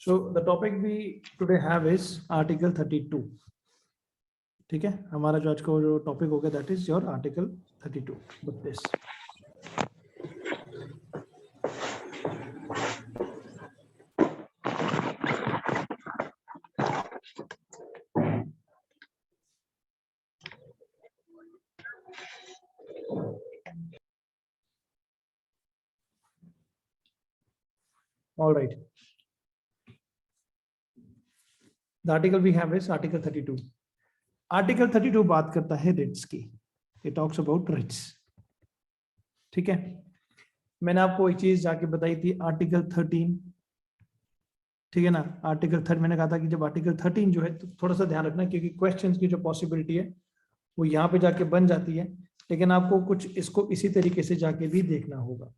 So the topic we today have is Article 32. ठीक है, हमारा जो आज का जो टॉपिक होगा that is your article 32. But this all right. The article we have is Article 32. Article 32 बात करता है रिट्स की. It talks about writs. ठीक है, मैंने आपको एक चीज जाके बताई थी आर्टिकल 13. ठीक है ना, आर्टिकल 13 मैंने कहा था कि जब आर्टिकल 13 जो है तो थोड़ा सा ध्यान रखना क्योंकि क्वेश्चंस की जो पॉसिबिलिटी है वो यहाँ पे जाके बन जाती है, लेकिन आपको कुछ इसको इसी तरीके से जाके भी देखना होगा.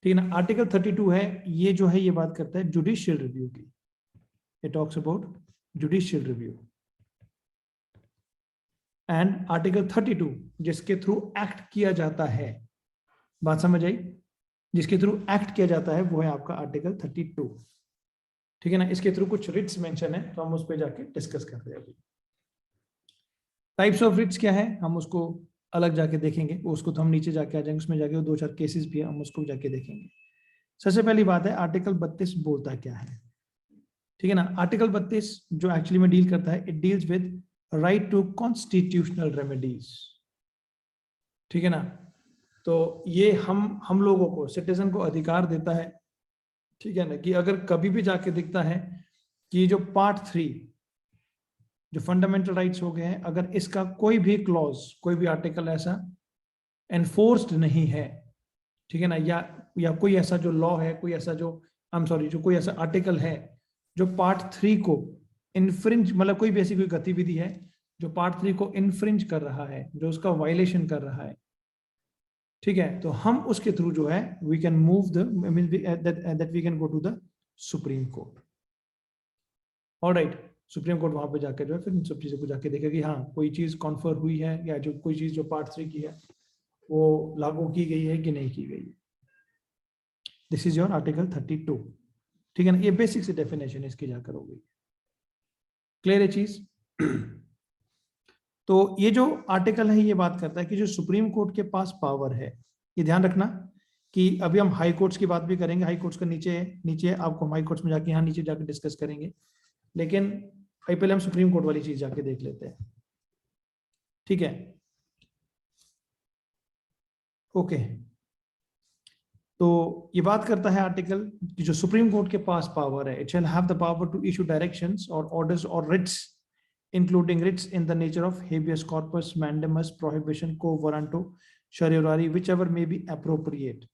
ठीक है ना, आर्टिकल 32 है ये जो है ये बात करता है जुडिशियल रिव्यू की. It talks about judicial review. And Article 32 जिसके थ्रू एक्ट किया जाता है, बात समझ आई, जिसके थ्रू एक्ट किया जाता है वो है आपका आर्टिकल 32. ठीक है ना, इसके थ्रू कुछ रिट्स मेंशन है तो हम उस पर जाके डिस्कस करते हैं. अभी टाइप्स ऑफ रिट्स क्या है हम उसको अलग जाके देखेंगे, उसको तो हम नीचे जाके आ जाएंगे, उसमें जाके दो चार केसेस भी है हम उसको जाके देखेंगे. सबसे पहली बात है आर्टिकल 32 बोलता क्या है. ठीक है ना, आर्टिकल 32 जो एक्चुअली में डील करता है, it deals with right to constitutional remedies. ठीक है ना, तो ये हम लोगों को, सिटीजन को अधिकार देता है. ठीक है ना, कि अगर कभी भी जाके दिखता है कि जो पार्ट 3 जो फंडामेंटल राइट्स हो गए हैं, अगर इसका कोई भी क्लॉज, कोई भी आर्टिकल ऐसा एनफोर्स्ड नहीं है, ठीक है ना, या कोई ऐसा जो लॉ है, कोई ऐसा जो जो कोई ऐसा आर्टिकल है जो पार्ट 3 को इन्फ्रिंज, मतलब कोई भी ऐसी कोई गतिविधि है जो पार्ट 3 को इन्फ्रिंज कर रहा है, जो उसका वायलेशन कर रहा है, ठीक है, तो हम उसके थ्रू जो है we can move that we can go to the Supreme Court. Alright, Supreme Court वहां पे जाकर जो है फिर इन सब चीजों को जाके देखेगा कि हाँ कोई चीज कॉन्फर हुई है या जो कोई चीज जो पार्ट 3 की है वो लागू की गई है कि नहीं की गई. This is your article 32. ठीक है ना, ये बेसिक से डेफिनेशन इसकी जाकर हो गई. क्लियर है चीज. तो ये जो आर्टिकल है ये बात करता है कि जो सुप्रीम कोर्ट के पास पावर है, ये ध्यान रखना कि अभी हम हाई कोर्ट्स की बात भी करेंगे, हाई कोर्ट्स का नीचे आपको हाई कोर्ट्स में जाके यहाँ नीचे जाकर डिस्कस करेंगे, लेकिन पहले हम सुप्रीम कोर्ट वाली चीज जाके देख लेते हैं. ठीक है, ओके. तो ये बात करता है आर्टिकल कि जो सुप्रीम कोर्ट के पास पावर है, it shall have the power to issue directions और ऑर्डर्स और writs including writs in the nature of habeas corpus, mandamus, prohibition, quo warranto, certiorari, whichever may be appropriate.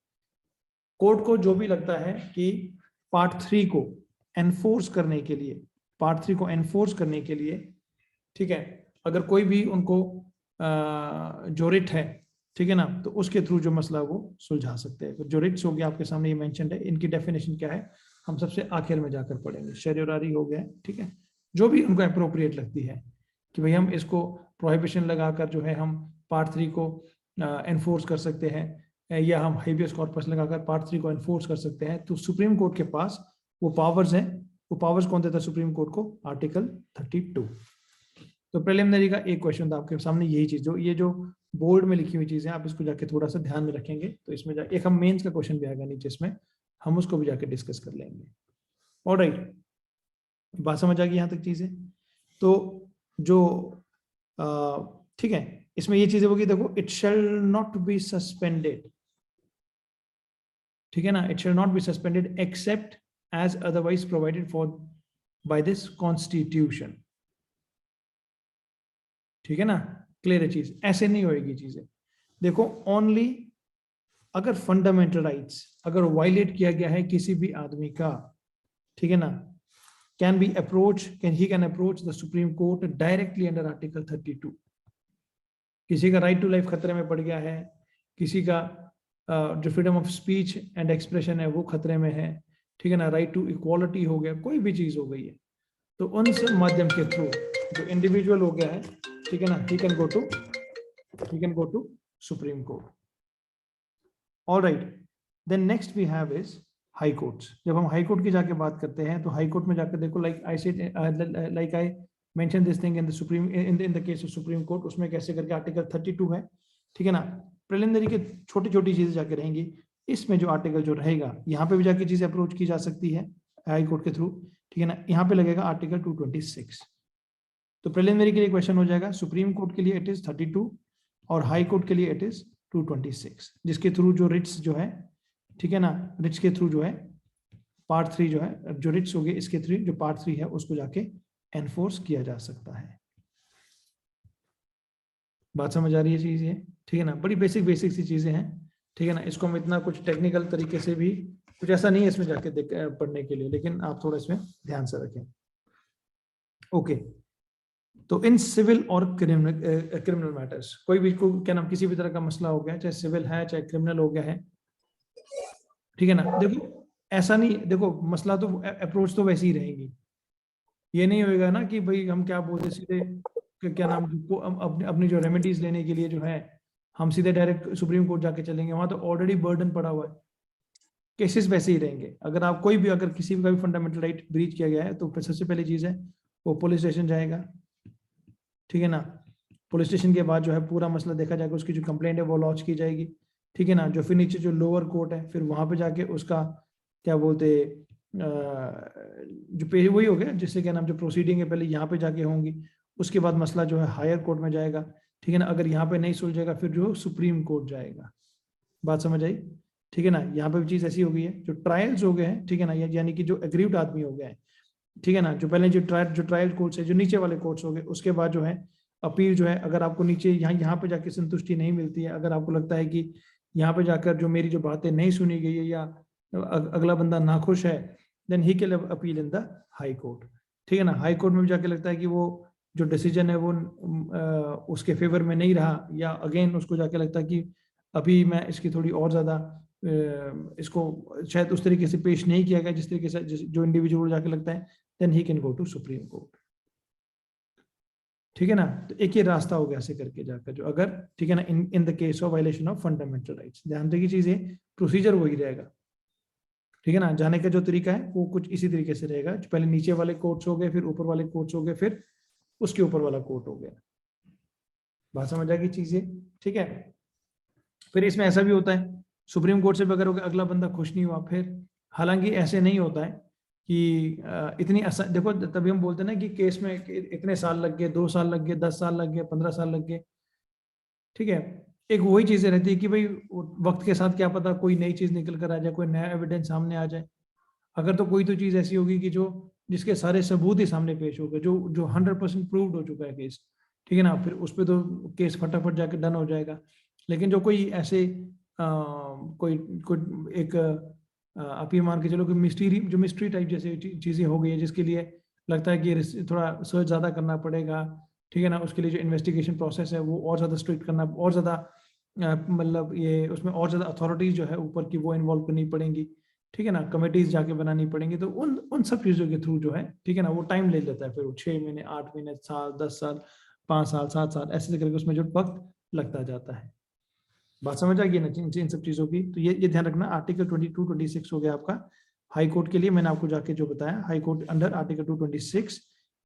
Court को जो भी लगता है कि पार्ट 3 को एनफोर्स करने के लिए, पार्ट 3 को एनफोर्स करने के लिए, ठीक है, अगर कोई भी उनको जो रिट है, ठीक है ना, तो उसके थ्रू जो मसला वो सुलझा सकते हैं. जो रिट्स हो गया आपके सामने ये मेंशन्ड है, इनकी डेफिनेशन क्या है हम सबसे आखिर में जाकर पढ़ेंगे. शरियोरारी हो गया, ठीक है, जो भी उनको अप्रोप्रिएट लगती है कि भाई हम इसको प्रोहिबिशन लगाकर जो है हम पार्ट 3 को एनफोर्स कर सकते हैं, या हम हेबियस कॉर्पस लगाकर पार्ट 3 को एनफोर्स कर सकते हैं, तो सुप्रीम कोर्ट के पास वो पावर्स हैं. वो पावर्स कौन देता है सुप्रीम कोर्ट को? आर्टिकल 32. तो प्रिलिमिनरी का एक क्वेश्चन था आपके सामने, यही चीज जो ये जो बोर्ड में लिखी हुई चीजें आप इसको जाके थोड़ा सा ध्यान में रखेंगे तो इसमें एक हम मेंस का क्वेश्चन भी आएगा नीचे, इसमें हम उसको भी जाके डिस्कस कर लेंगे. ऑलराइट, बात समझ आ गई यहाँ तक चीजें. तो जो ठीक है, इसमें ये चीजें होगी, देखो, it shall not be suspended. ठीक है ना, it shall not be suspended except as otherwise provided for by this constitution. ठीक है ना, क्लियर है चीज, ऐसे नहीं होएगी चीजें. देखो, ओनली अगर फंडामेंटल राइट्स अगर वायलेट किया गया है किसी भी आदमी का, ठीक है ना, can he can approach the Supreme court directly under article 32. किसी का राइट टू लाइफ खतरे में पड़ गया है, किसी का जो freedom of speech and expression है वो खतरे में है, ठीक है ना, राइट टू इक्वालिटी हो गया, कोई भी चीज हो गई है, तो उन सब माध्यम के थ्रू जो इंडिविजुअल हो गया है, ठीक है ना, he can go to Supreme Court. All right, then next we have is high courts. जब हम हाई कोर्ट की जाके बात करते हैं तो हाई कोर्ट में जाकर देखो, like I mention this thing in the supreme, in the case of supreme court, उसमें कैसे करके आर्टिकल 32 है, ठीक है ना। प्रिलिमिनरी के छोटी छोटी चीजें जाके रहेंगी, इसमें जो आर्टिकल जो रहेगा यहाँ पे भी जाके चीजें अप्रोच की जा सकती है हाई कोर्ट के थ्रू, ठीक है ना। यहाँ पे लगेगा आर्टिकल 226। तो प्रिलिमिनरी के लिए क्वेश्चन हो जाएगा, सुप्रीम कोर्ट के लिए इट इज 32 और हाई कोर्ट के लिए इट इज 226, जिसके थ्रू जो रिट्स जो है, ठीक है ना, रिट्स के थ्रू जो है पार्ट 3 जो है, जो रिट्स हो गए इसके थ्रू जो पार्ट 3 है उसको जाके एनफोर्स किया जा सकता है। बात समझ आ रही है चीज ये, ठीक है ना। बड़ी बेसिक सी चीजें हैं, ठीक है ना। इसको हम इतना कुछ टेक्निकल तरीके से भी कुछ ऐसा नहीं है इसमें जाके पढ़ने के लिए, लेकिन आप थोड़ा इसमें ध्यान से रखें। ओके, तो इन सिविल और क्रिमिनल मैटर्स, कोई भी को क्या नाम किसी भी तरह का मसला हो गया, चाहे सिविल है चाहे क्रिमिनल हो गया है, ठीक है ना। देखो ऐसा नहीं, देखो मसला तो अप्रोच तो वैसी ही रहेगी, ये नहीं होएगा ना कि भाई हम क्या बोलते सीधे क्या नाम अपनी जो रेमेडीज लेने के लिए जो है हम सीधे डायरेक्ट सुप्रीम कोर्ट जाके चलेंगे, वहां तो ऑलरेडी बर्डन पड़ा हुआ है। केसेस वैसे ही रहेंगे, अगर आप कोई भी अगर किसी का भी फंडामेंटल राइट ब्रीच किया गया है तो फिर सबसे पहली चीज है वो पुलिस स्टेशन जाएगा, ठीक है ना। पुलिस स्टेशन के बाद जो है पूरा मसला देखा जाएगा, उसकी जो कंप्लेंट है वो लॉन्च की जाएगी, ठीक है ना। जो फिर नीचे जो लोअर कोर्ट है फिर वहां पे जाके उसका क्या बोलते जो पे वही हो गया जिससे क्या नाम जो प्रोसीडिंग है पहले यहाँ पे जाके होंगी, उसके बाद मसला जो है हायर कोर्ट में जाएगा, ठीक है ना। अगर यहाँ पे नहीं सुलझेगा फिर जो सुप्रीम कोर्ट जाएगा। बात समझ आई, ठीक है ना। यहाँ पे भी चीज ऐसी हो गई है, जो ट्रायल्स हो गए हैं, ठीक है ना, यानी कि जो एग्रीव्ड आदमी हो गए हैं, ठीक है ना, जो पहले जो ट्रायल कोर्ट्स है, जो नीचे वाले कोर्ट्स हो गए, उसके बाद जो है अपील जो है, अगर आपको नीचे यहाँ पे जाके संतुष्टि नहीं मिलती है, अगर आपको लगता है कि यहाँ पे जाकर जो मेरी जो बातें नहीं सुनी गई है या अगला बंदा नाखुश है, then he can appeal in the High court, ठीक है ना। हाई कोर्ट में भी जाके लगता है कि वो जो डिसीजन है वो उसके फेवर में नहीं रहा, या अगेन उसको जाके लगता है कि अभी मैं इसकी थोड़ी और ज्यादा इसको शायद उस तरीके से पेश नहीं किया गया जिस तरीके से जो इंडिविजुअल जाके लगता है, then he can go to Supreme Court, ठीक है ना। तो एक ही रास्ता हो गया ऐसे करके जाकर जो, अगर ठीक है ना, in the case of violation of fundamental rights, ध्यान देगी चीजें, प्रोसीजर वही रहेगा, ठीक है ना। जाने का जो तरीका है वो कुछ इसी तरीके से रहेगा, जो पहले नीचे वाले कोर्ट्स हो गए, फिर ऊपर वाले कोर्ट्स हो गए, फिर उसके ऊपर वाला कोर्ट हो गया। बात समझ आ गई चीजें, ठीक है। फिर इसमें ऐसा भी होता है, सुप्रीम कोर्ट से भी अगर अगला बंदा खुश नहीं हुआ, फिर हालांकि ऐसे नहीं होता है कि इतनी देखो तभी हम बोलते हैं ना कि केस में इतने साल लग गए, 2 साल लग गए, 10 साल लग गए, 15 साल लग गए, ठीक है। एक वही चीजें रहती है कि भाई वक्त के साथ क्या पता कोई नई चीज निकल कर आ जाए, कोई नया एविडेंस सामने आ जाए। अगर तो कोई तो चीज ऐसी होगी कि जो जिसके सारे सबूत ही सामने पेश हो गए, जो 100% प्रूव्ड हो चुका है केस, ठीक है ना, फिर उस पर तो केस फटाफट जाकर डन हो जाएगा। लेकिन जो कोई ऐसे कोई कोई एक आप ये मान के चलो कि मिस्ट्री टाइप जैसे चीजें हो गई है, जिसके लिए लगता है कि थोड़ा सर्च ज्यादा करना पड़ेगा, ठीक है ना, उसके लिए जो इन्वेस्टिगेशन प्रोसेस है वो और ज्यादा स्ट्रिक्ट करना, और ज्यादा मतलब ये उसमें और ज्यादा अथॉरिटीज जो है ऊपर की वो इन्वॉल्व करनी पड़ेंगी, ठीक है ना, कमेटीज जाके बनानी पड़ेंगी। तो उन सब चीजों के थ्रू जो है, ठीक है ना, वो टाइम ले लेता है, फिर वो 6 महीने, 8 महीने, साल, 10 साल, 5 साल, 7 साल, ऐसे करके उसमें जो वक्त लगता जाता है। बात समझ आ गई ना इन सब चीजों की। तो ये ध्यान रखना, आर्टिकल 22, 26 हो गया आपका हाई कोर्ट के लिए, मैंने आपको जाके जो बताया, हाई कोर्ट अंडर आर्टिकल 226,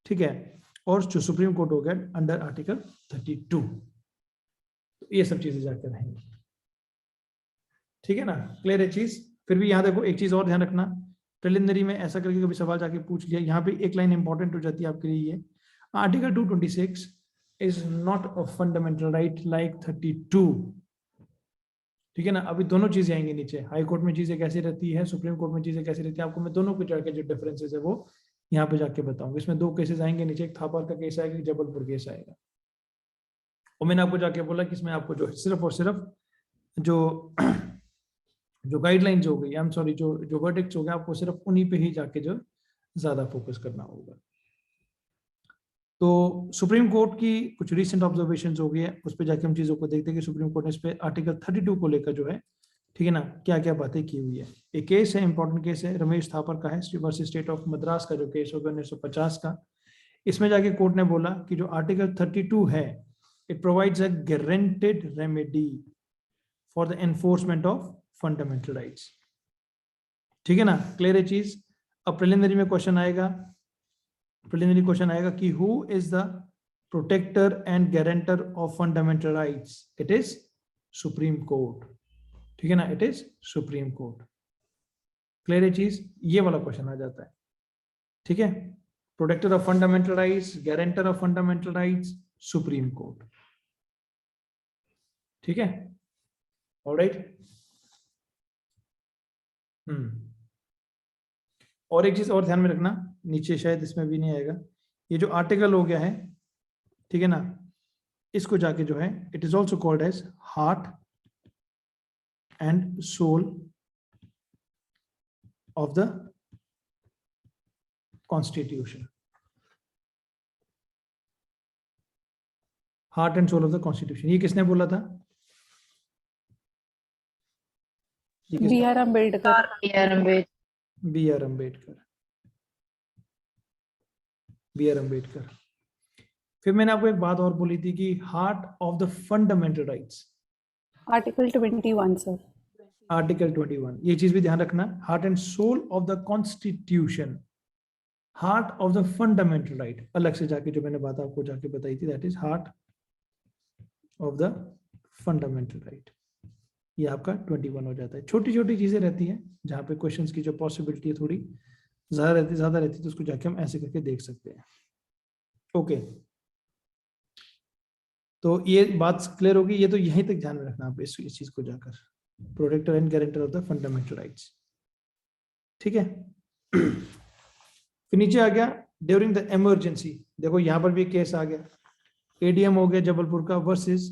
ठीक है। और जो सुप्रीम कोर्ट हो गया अंडर आर्टिकल 32, तो ये सब चीजें जाकर रहेंगी, ठीक है ना। क्लियर है चीज। फिर भी यहाँ देखो एक चीज और ध्यान रखना, प्रिलिमिनरी में ऐसा करके कभी सवाल जाके पूछ लिया, यहाँ पे एक लाइन इंपॉर्टेंट हो जाती है आपके लिए, ये article 226 is not a fundamental right like 32, ठीक है ना। अभी दोनों चीजें आएंगी नीचे, हाई कोर्ट में चीजें कैसी रहती है, सुप्रीम कोर्ट में चीजें कैसी रहती है, आपको मैं दोनों के जाके जो डिफरेंसेस है वो यहाँ पे जाके बताऊंगा। इसमें 2 केसेस आएंगे नीचे, एक थापर का केस आएगा, जबलपुर केस आएगा। और मैंने आपको जाके बोला कि इसमें आपको जो सिर्फ और सिर्फ जो जो गाइडलाइंस हो गई, आई एम सॉरी, जो वर्डिक्ट्स हो गए, आपको सिर्फ उन्हीं पे ही जाके जो ज्यादा फोकस करना होगा। तो सुप्रीम कोर्ट की कुछ रिसेंट ऑब्जर्वेशंस हो गई है, उस पर जाके हम चीजों को देखते हैं कि सुप्रीम कोर्ट ने इस पे आर्टिकल 32 को लेकर जो है, ठीक है ना, क्या क्या बातें की हुई है। एक केस है, इंपॉर्टेंट केस है, रमेश थापर का है, वर्सेस स्टेट ऑफ मद्रास का जो केस हो गया 1950 का। इसमें जाके कोर्ट ने बोला कि जो आर्टिकल 32 है, it provides a guaranteed remedy for the enforcement of fundamental rights. ठीक है ना, क्लियर है चीज। अब प्रिलिमिनरी में क्वेश्चन आएगा, प्रिलिमिनरी क्वेश्चन आएगा कि who is the protector and guarantor of fundamental rights? It is Supreme Court. ठीक है ना, it is Supreme Court. Clear है चीज, ये वाला क्वेश्चन आ जाता है। ठीक है, protector of fundamental rights, guarantor of fundamental rights, Supreme Court. ठीक है, ऑलराइट। और एक चीज और ध्यान में रखना, नीचे शायद इसमें भी नहीं आएगा, ये जो आर्टिकल हो गया है, ठीक है ना, इसको जाके जो है it is also called as heart and soul of the constitution. Heart and soul of the constitution, ये किसने बोला था? B R Ambedkar. B R Ambedkar. B R Ambedkar. फिर मैंने आपको एक बात और बोली थी कि heart of the fundamental rights, article 21 sir. Article 21, ये चीज भी ध्यान रखना। Heart and soul of the constitution, heart of the fundamental right अलग से जाके जो मैंने बात आपको जाके बताई थी, that is heart of the fundamental right. ये आपका 21 हो जाता है। छोटी छोटी चीजें रहती हैं जहां पे क्वेश्चंस की जो पॉसिबिलिटी है थोड़ी ज्यादा रहती है, तो उसको जाके हम ऐसे करके देख सकते हैं। ओके, तो ये बात क्लियर होगी। ये तो यहीं तक ध्यान में रखना आप इस चीज को जाकर, protector and guarantor of the fundamental rights. ठीक है, फिर नीचे आ गया ड्यूरिंग द इमरजेंसी। देखो यहां पर भी केस आ गया, एडीएम हो गया जबलपुर का वर्सेस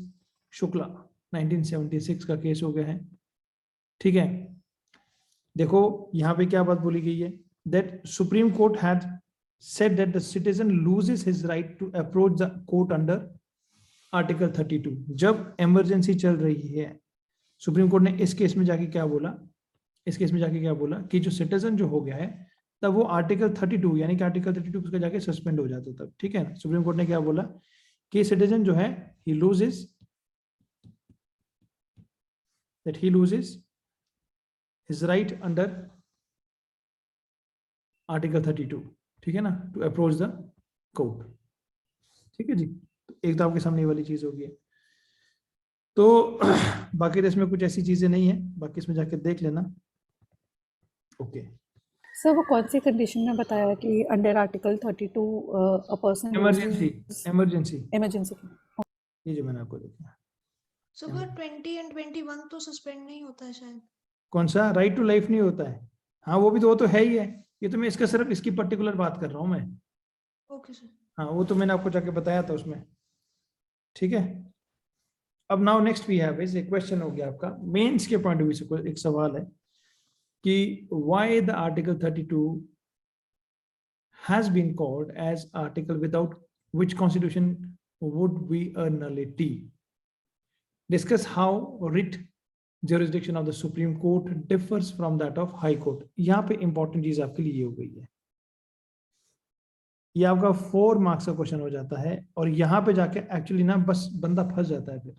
शुक्ला, 1976 का केस हो गया है। ठीक है, देखो यहां पे क्या बात बोली गई है, that supreme court had said that the citizen loses his right to approach the court under article 32। जब इमरजेंसी चल रही है, सुप्रीम कोर्ट ने इस केस में जाके क्या बोला, इस केस में जाके क्या बोला कि जो सिटीजन जो हो गया है तब वो आर्टिकल 32 यानी कि आर्टिकल 32 उसका जाके सस्पेंड हो जाता तब। ठीक है, सुप्रीम कोर्ट ने क्या बोला कि सिटीजन जो है he loses his right under article 32। ठीक है ना, टू अप्रोच द कोर्ट। ठीक है जी, एक तो आपके सामने ये वाली चीज होगी। तो बाकी तो इसमें कुछ ऐसी चीजें नहीं है, बाकी इसमें जाके देख लेना। ओके सर, वो कौन सी कंडीशन में बताया कि under article 32 a person emergency ये जो मैंने आपको देखा। सुबह 20 एंड 21 तो सस्पेंड नहीं होता है शायद। कौन सा? राइट टू लाइफ नहीं होता है। हाँ वो भी तो, वो तो है ही है, ये तो मैं इसका सिर्फ इसकी पर्टिकुलर बात कर रहा हूँ मैं। Okay sir. हाँ वो तो मैंने आपको जाके बताया था उसमें। ठीक है, अब now next we have is एक क्वेश्चन हो गया आपका मेंस के पॉइंट ऑफ व्यू से, एक सवाल है कि why the article 32 has been called as article without which constitution would be a nullity. Discuss how writ jurisdiction of the Supreme Court differs from that of High Court। यहाँ पे important चीज आपके लिए ये हो गई है, ये आपका 4 मार्क्स का क्वेश्चन हो जाता है और यहाँ पे जाके एक्चुअली ना बस बंदा फंस जाता है फिर।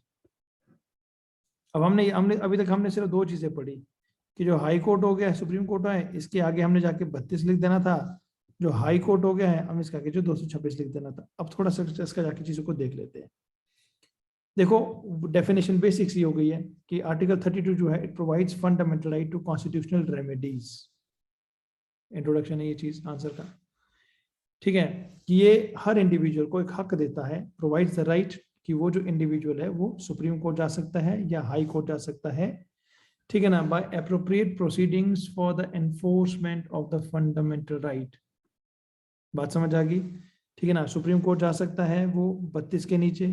अब हमने अभी तक हमने सिर्फ 2 चीजें पढ़ी कि जो हाई कोर्ट हो गया है, सुप्रीम कोर्ट है, इसके आगे हमने जाके 32 लिख देना था। जो हाई कोर्ट हो गया है हम इसके आगे जो 226 लिख देना था। अब थोड़ा सा इसका जाके चीजों को देख लेते हैं। देखो डेफिनेशन बेसिक्स ये हो गई है कि आर्टिकल 32 जो है it provides fundamental right to constitutional remedies. Introduction है ये चीज आंसर का। ठीक है, कि ये हर इंडिविजुअल को एक हक देता है, प्रोवाइड्स द राइट कि वो जो इंडिविजुअल है वो सुप्रीम कोर्ट जा सकता है या हाई कोर्ट जा सकता है। ठीक है ना, by appropriate proceedings for the enforcement of the fundamental right. बात समझ आ गई? ठीक है ना, सुप्रीम कोर्ट जा सकता है वो 32 के नीचे,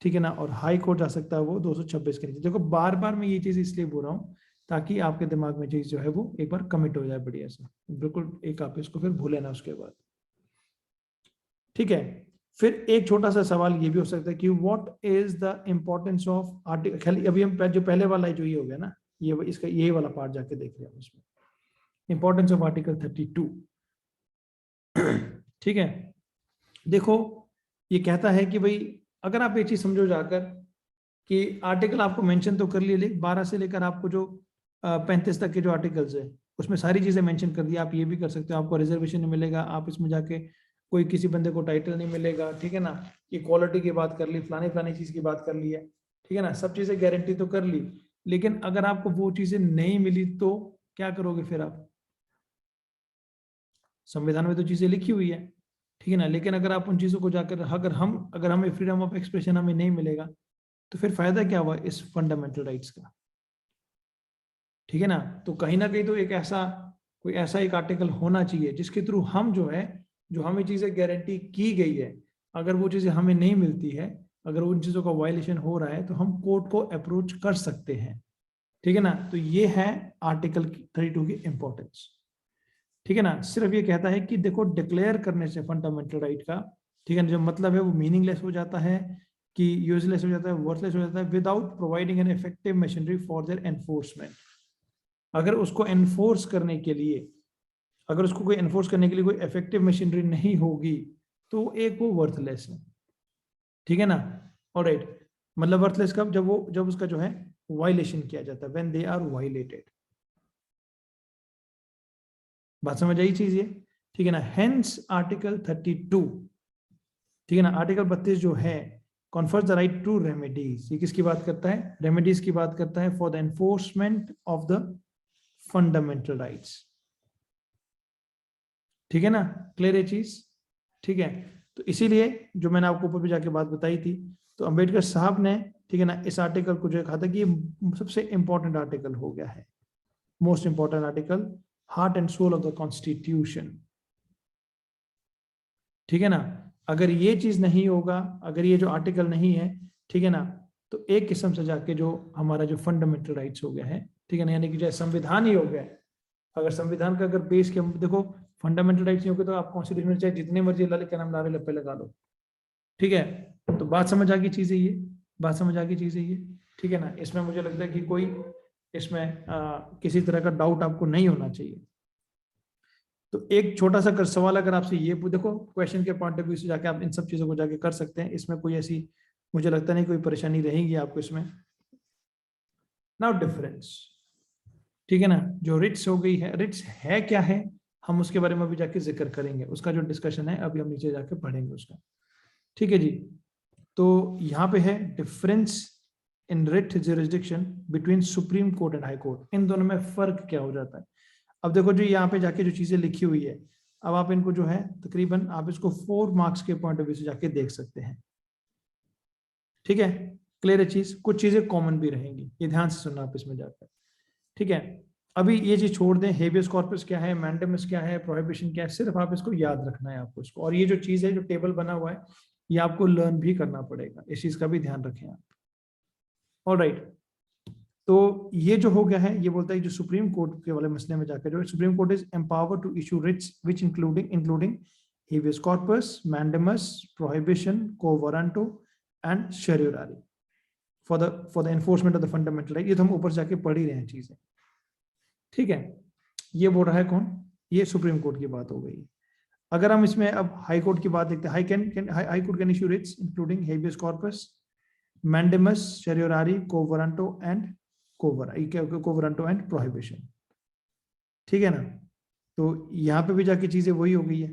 ठीक है ना, और हाई कोर्ट जा सकता है वो 226 के नीचे। देखो बार बार मैं ये चीज इसलिए बोल रहा हूँ ताकि आपके दिमाग में चीज जो है वो एक बार कमिट हो जाए बढ़िया से, बिल्कुल एक आप इसको फिर भूले ना उसके बाद। ठीक है, फिर एक छोटा सा सवाल ये भी हो सकता है कि what is the importance of article. अभी हम जो पहले वाला जो ये हो गया ना, ये इसका यही वाला पार्ट जाके देख रहे हैं उसमें, इंपॉर्टेंस ऑफ आर्टिकल 32। ठीक है, देखो ये कहता है कि भाई अगर आप ये चीज समझो जाकर कि आर्टिकल आपको मेंशन तो कर लिए, 12 से लेकर आपको जो 35 तक के जो आर्टिकल्स है उसमें सारी चीजें मेंशन कर दी। आप ये भी कर सकते हो, आपको रिजर्वेशन नहीं मिलेगा, आप इसमें जाके कोई किसी बंदे को टाइटल नहीं मिलेगा, ठीक है ना, इक्वालिटी की बात कर ली, फलानी चीज की बात कर ली है, ठीक है ना, सब चीजें गारंटी तो कर ली। लेकिन अगर आपको वो चीजें नहीं मिली तो क्या करोगे फिर आप? संविधान में तो चीजें लिखी हुई है, ठीक है ना, लेकिन अगर आप उन चीजों को जाकर अगर हमें फ्रीडम ऑफ एक्सप्रेशन हमें नहीं मिलेगा तो फिर फायदा क्या हुआ इस फंडामेंटल राइट्स का? ठीक है ना। तो कहीं ना कहीं तो कोई ऐसा एक आर्टिकल होना चाहिए जिसके थ्रू हम जो हमें चीजें गारंटी की गई है, अगर वो चीजें हमें नहीं मिलती है, अगर उन चीजों का वायलेशन हो रहा है, तो हम कोर्ट को अप्रोच कर सकते हैं। ठीक है ना। तो ये है आर्टिकल 32 की इंपॉर्टेंस। ठीक है ना। सिर्फ ये कहता है कि देखो, डिक्लेयर करने से फंडामेंटल राइट का, ठीक है ना, जो मतलब है वो मीनिंगलेस हो जाता है, कि यूजलेस हो जाता है, वर्थलेस हो जाता है, without providing an effective machinery for their enforcement. अगर उसको एनफोर्स करने के लिए, अगर उसको कोई एनफोर्स करने के लिए कोई इफेक्टिव मशीनरी नहीं होगी, तो एक वो वर्थलेस है। ठीक है ना। ऑलराइट, मतलब वर्थलेस कब? जब उसका जो है वायलेशन किया जाता है, व्हेन दे आर वायलेटेड। बात समझ आई चीज ये? ठीक है ना। हेंस आर्टिकल 32, ठीक है ना, आर्टिकल 32 जो है, confers the right to remedies. ये किसकी बात करता है? रेमेडीज की बात करता है, for the enforcement of the fundamental rights. ठीक है ना, क्लियर है चीज? ठीक है। तो इसीलिए जो मैंने आपको ऊपर भी जाके बात बताई थी, तो अंबेडकर साहब ने, ठीक है ना, इस आर्टिकल को जो कहा था कि ये सबसे इंपॉर्टेंट आर्टिकल हो गया है, most important article, heart and soul of the constitution. ठीक है ना। अगर ये चीज नहीं होगा, अगर ये जो आर्टिकल नहीं है, ठीक है ना, तो एक किस्म से जाके जो हमारा जो फंडामेंटल राइट्स हो गया है, ठीक है ना, यानी कि जो संविधान ही हो गया है। अगर संविधान का अगर बेस के, देखो, फंडामेंटल राइट्स नहीं होगे तो आप कॉन्स्टिट्यूशन में चाहे जितने मर्जी ललित के नाम नारे लप्पे लगा लो। ठीक है। तो बात समझ आ गई चीज है ये, बात समझ आ गई चीज है ये। ठीक है ना। इसमें मुझे लगता है कि कोई इसमें किसी तरह का डाउट आपको नहीं होना चाहिए। तो एक छोटा सा सवाल अगर आपसे ये देखो, क्वेश्चन के पॉइंट ऑफ व्यू से जाके आप इन सब चीजों को जाके कर सकते हैं, इसमें कोई ऐसी मुझे लगता नहीं कोई परेशानी रहेगी आपको इसमें। नाउ डिफरेंस, ठीक है ना, जो रिट्स हो गई है, रिट्स है क्या है, हम उसके बारे में अभी जाके जिक्र करेंगे, उसका जो डिस्कशन है अभी हम नीचे जाके पढ़ेंगे उसका। ठीक है जी। तो यहाँ पे है difference in writ jurisdiction between supreme court and high court. इन दोनों में फर्क क्या हो जाता है? अब देखो जो यहाँ पे जाके जो चीजें लिखी हुई है, अब आप इनको जो है तकरीबन आप इसको 4 मार्क्स के पॉइंट ऑफ व्यू से जाके देख सकते हैं। ठीक है, क्लियर है चीज? कुछ चीजें कॉमन भी रहेंगी, ये ध्यान से सुनना आप इसमें जाकर। ठीक है, अभी ये चीज छोड़ दें, हेबियस कॉर्पस क्या है, मैंडेमस क्या है, प्रोहिबिशन क्या है, सिर्फ आप इसको याद रखना है आपको इसको। और ये जो चीज है, जो टेबल बना हुआ है, ये आपको लर्न भी करना पड़ेगा, इस चीज का भी ध्यान रखें आप। ऑलराइट, तो ये जो हो गया है, ये बोलता है जो सुप्रीम कोर्ट के वाले मसले में जाकर, जो supreme court is empowered to issue writs which including habeas corpus, mandamus, prohibition, quo warranto and certiorari for the enforcement of the fundamental right. ये तो हम ऊपर जाके पढ़ ही रहे हैं चीजें। ठीक है, ये बोल रहा है कौन? ये सुप्रीम कोर्ट की बात हो गई। अगर हम इसमें अब हाई कोर्ट की बात देखते हैं, high court can issue writs including habeas corpus, mandamus, certiorari, quo warranto and quo warranto and prohibition. ठीक है ना। तो यहां पे भी जाके चीजें वही हो गई है।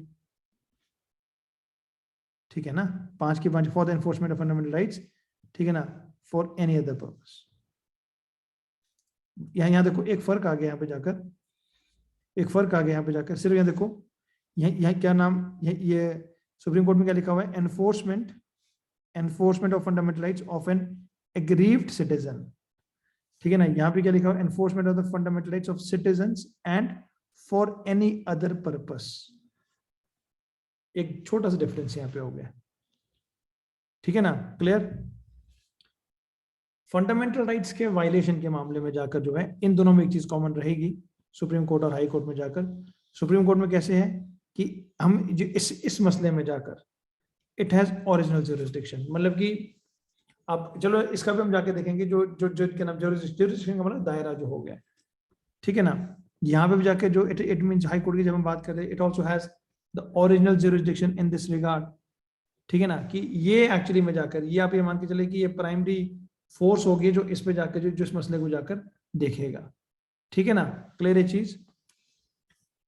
ठीक है ना, 5 की 5 for the enforcement of fundamental rights. ठीक है ना, फॉर एनी अदर पर्पस। यहां देखो एक फर्क आ गया, यहाँ पे जाकर एक फर्क आ गया, यहाँ पे जाकर सिर्फ यहाँ देखो, यहाँ क्या नाम, ये सुप्रीम कोर्ट में क्या लिखा हुआ है? Enforcement of fundamental rights of an aggrieved citizen. ठीक है ना, यहाँ पे क्या लिखा हुआ? Enforcement of the fundamental rights of citizens and for any other purpose. एक छोटा सा डिफरेंस यहाँ पे हो गया। ठीक है ना, क्लियर? फंडामेंटल राइट्स के वायलेशन के मामले में जाकर जो है, इन दोनों में एक चीज कॉमन रहेगी, सुप्रीम कोर्ट और हाई कोर्ट में जाकर। सुप्रीम कोर्ट में कैसे है कि हम जो इस मसले में जाकर, इट हैज ओरिजिनल जुरिसडिक्शन, मतलब कि आप चलो इसका भी हम जाके देखेंगे, जो जो जो क्या नाम, जुरिसडिक्शन का मतलब दायरा जो हो गया। ठीक है ना, यहाँ पे भी जाके जो इट मींस हाई कोर्ट की जब हम बात कर रहे हैं, it also has the original jurisdiction in this regard. ठीक है ना, कि ये एक्चुअली में जाकर, ये आप ये मान के चले कि ये प्राइमरी फोर्स होगी जो इस पे जाकर जो इस मसले को जाकर देखेगा। ठीक है ना, क्लियर है चीज?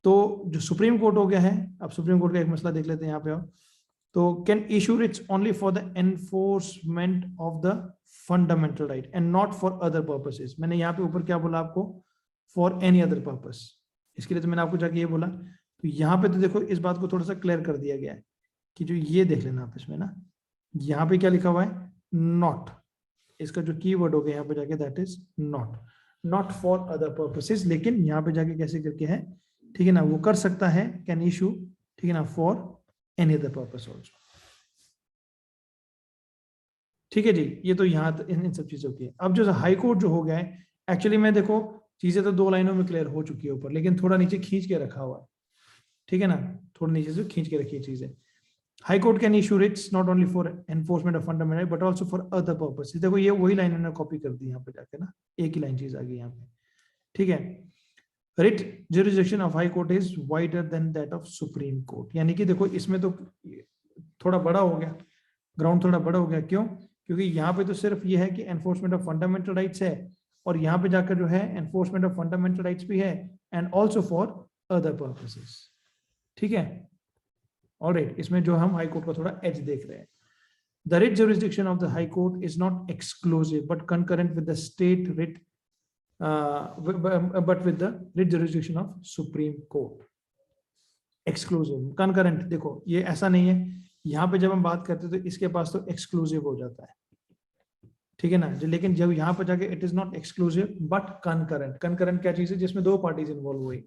तो जो सुप्रीम कोर्ट हो गया है, अब सुप्रीम कोर्ट का एक मसला देख लेते हैं यहाँ पे आओ। तो can issue Ritz only for the enforcement of the fundamental right and not for other purposes. मैंने यहाँ पे ऊपर क्या बोला आपको, फॉर एनी अदर पर्पस, इसके लिए तो मैंने आपको जाके ये बोला। तो यहाँ पे तो देखो इस बात को थोड़ा सा क्लियर कर दिया गया है कि जो ये देख लेना आप इसमें ना, यहाँ पे क्या लिखा हुआ है, नॉट, इसका जो कीवर्ड हो गया यहाँ पे जाके that is not for other purposes. लेकिन यहाँ पे जाके कैसे करके है, ठीक है ना, वो कर सकता है कैन इशू, ठीक है ना, for any other purpose also. ठीक है जी, ये तो यहाँ इन सब चीजों की। अब जो हाई कोर्ट जो हो गया है, एक्चुअली में देखो चीजें तो 2 लाइनों में क्लियर हो चुकी है ऊपर, लेकिन थोड़ा नीचे खींच के रखा हुआ है, ठीक है ना, थोड़ा नीचे से खींच के रखी चीजें। High court can issue Ritz not only for enforcement of fundamental but also for other purposes. देखो ये वही लाइन इन्होंने कॉपी कर दी यहाँ पे जाके ना, एक ही लाइन चीज आ गई यहाँ पे, ठीक है। Writ jurisdiction of high court is wider than that of supreme court. यानी कि देखो इसमें तो थोड़ा बड़ा हो गया, ग्राउंड थोड़ा बड़ा हो गया। क्यों? क्योंकि यहाँ पे तो सिर्फ ये है कि एनफोर्समेंट ऑफ फंडामेंटल राइट्स है, और यहाँ पे जाकर जो है एनफोर्समेंट ऑफ फंडामेंटल राइट्स भी है and also for other purposes, ठीक है। ऑलराइट, इसमें जो हम हाई कोर्ट का थोड़ा एज देख रहे हैं, the writ jurisdiction of the High court is not exclusive but concurrent with the state writ but with the writ jurisdiction of Supreme Court. Exclusive, concurrent, देखो ये ऐसा नहीं है, यहाँ पे जब हम बात करते हैं तो इसके पास तो एक्सक्लूसिव हो जाता है, ठीक है ना। लेकिन जब यहाँ पे जाके it is not exclusive but concurrent. Concurrent क्या चीज है, जिसमें 2 पार्टीज इन्वॉल्व हुई,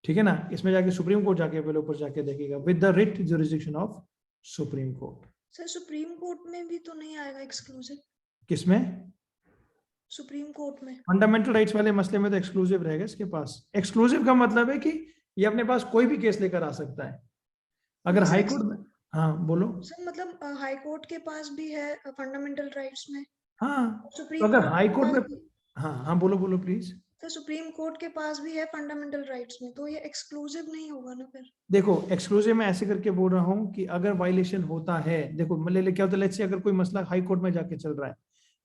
ठीक है ना। इसमें जाके सुप्रीम कोर्ट जाके पहले ऊपर जाके देखेगा with the writ jurisdiction of supreme court. Sir supreme court में भी तो नहीं आएगा एक्सक्लूसिव? किसमें? सुप्रीम कोर्ट में फंडामेंटल राइट्स वाले मसले में तो एक्सक्लूसिव रहेगा इसके पास। एक्सक्लूसिव का मतलब है कि ये अपने पास कोई भी केस लेकर आ सकता है। अगर हाई कोर्ट में, हाँ बोलो सर, मतलब हाई कोर्ट के पास भी है फंडामेंटल राइट्स में, हाँ, तो सुप्रीम अगर कोर्ट हाई के कोर्ट पास में, भी, हाँ हाँ बोलो बोलो प्लीज। तो सुप्रीम कोर्ट के पास भी है फंडामेंटल राइट्स में, तो ये एक्सक्लूसिव नहीं होगा ना फिर? देखो एक्सक्लूसिव में ऐसे करके बोल रहा हूँ कि अगर वायलेशन होता है, देखो मतलब क्या होता है, लेट्स से अगर कोई मसला हाई कोर्ट में जाके चल रहा है,